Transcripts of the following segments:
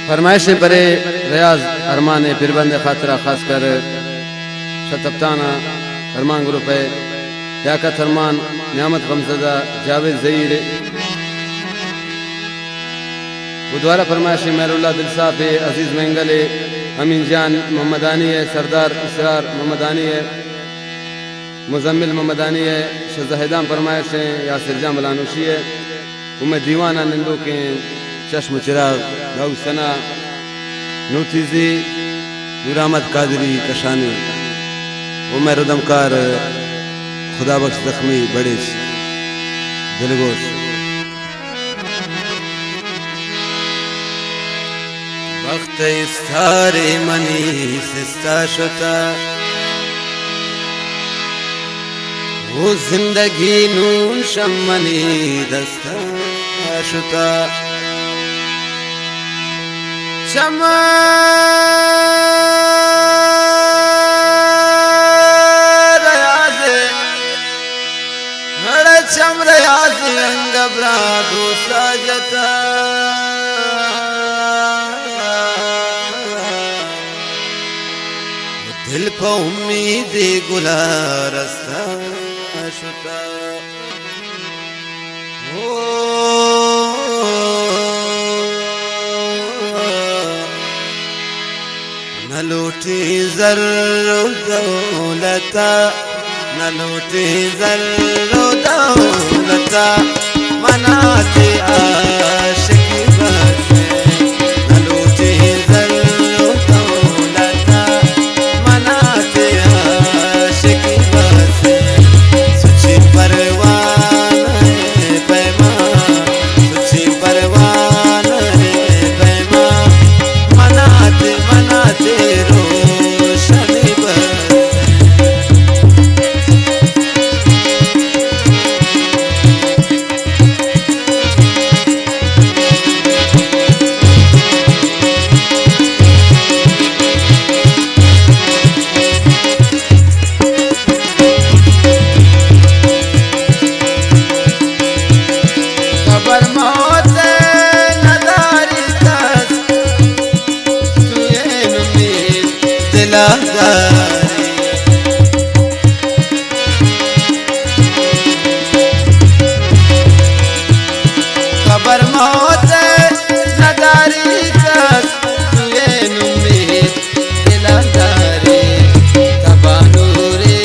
फरमाइश परे रियाज अरमान फिरबंद खातरा खास कर शतब्ताना अरमान ग्रुप है याकत अरमान नियामत गमजदा जावेद जहीर बुधवारा फरमाइश मेहरुल्ला दिल साहब है अजीज मेंगल है अमीन जान मोहम्मदानी है सरदार इसरार मोहम्मदानी है मुजम्मिल मोहम्मदानी है शहजाहिदान फरमाइश है यासिर जान बलानुशी है उम्मे दीवाना नंदो के चश्म चिराग गौ सना नूतीजी नूर अहमद कादरी कशानी उमर उदमकार खुदा बख्श जख्मी बड़े दिलगोश वक्त इस्तारे मनी सिस्ता शुता वो जिंदगी नून शम्मनी दस्ता शुता चमन चमरयाज अंगबरा दूसरा जता दिल को उम्मीद गुला रस्ता शुता न लूटी ज़र्रो दौलता न लूटी ज़र्रो दौलता मनाते आशिकी बसे न लूटी ज़र्रो दौलता मनाते आशिकी बसे सुची परवान है पैमान सुची परवान है पैमान मनाते मनाते रोशनी बसे खबर मौत नदारी तक तुए नुमीद दिलदारी तबानूरे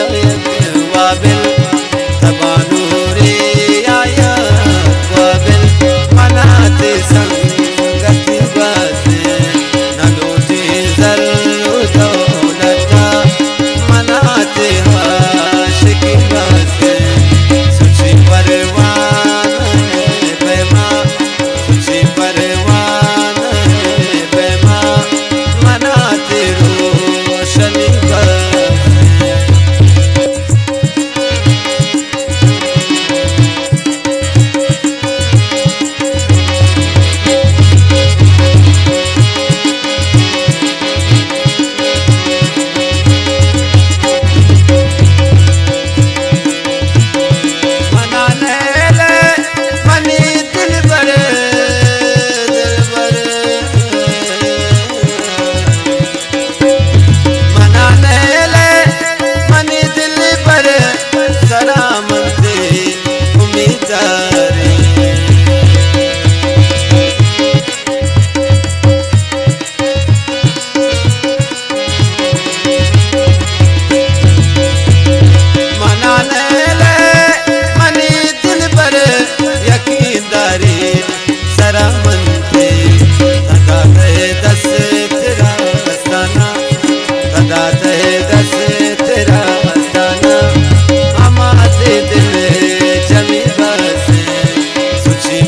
आयत वाबिल तबानूरे आयत वाबिल मनाते संगत बसे न लूटे ज़र्रो दौलता मनाते आशिकी बसे सुची परवान है पैमान सुची परवान है पैमान मनाते रोशनी बसे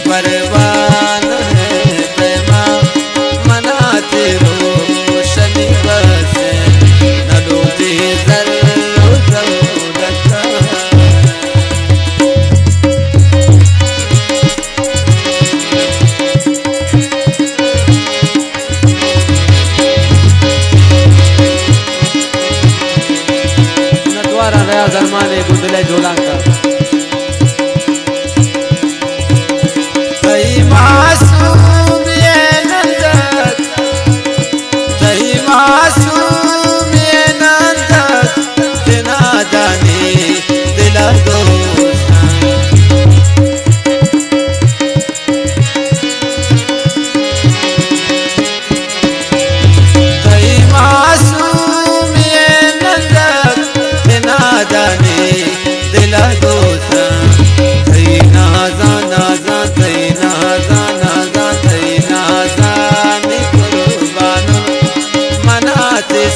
परवान है पैमान मनाते रोशनी बसे न लूटे ज़र्रो दौलता नटवारा रियाज अरमान गुंडले जोलांका मासूम ये नंदा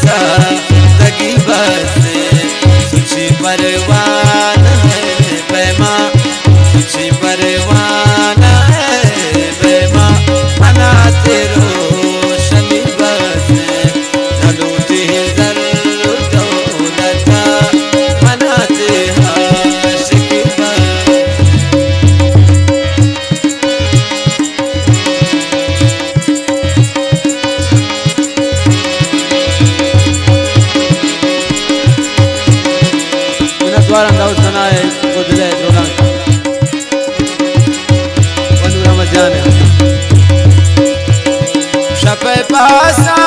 सादगी बसे तुझी परवान है पैमा तुझी परवान है पैमा मना तेरो शनि बसे न लूटे जरूर दौलत मना तेरा शिक द्वारा दाऊद सनाए गुजले रोलां वनु रमजान शपे पासा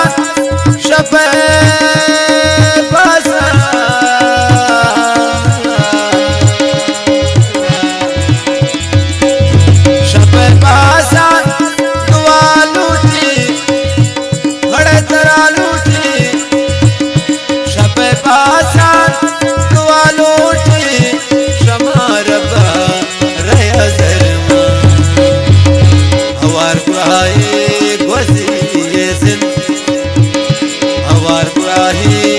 शपे पासा शपे पासा दुआ लूटी घड़े तरा लूटी शपे पासा दुआ लूटी शमार रह जरमा हवार कुराही गोजी जिन हवार कुराही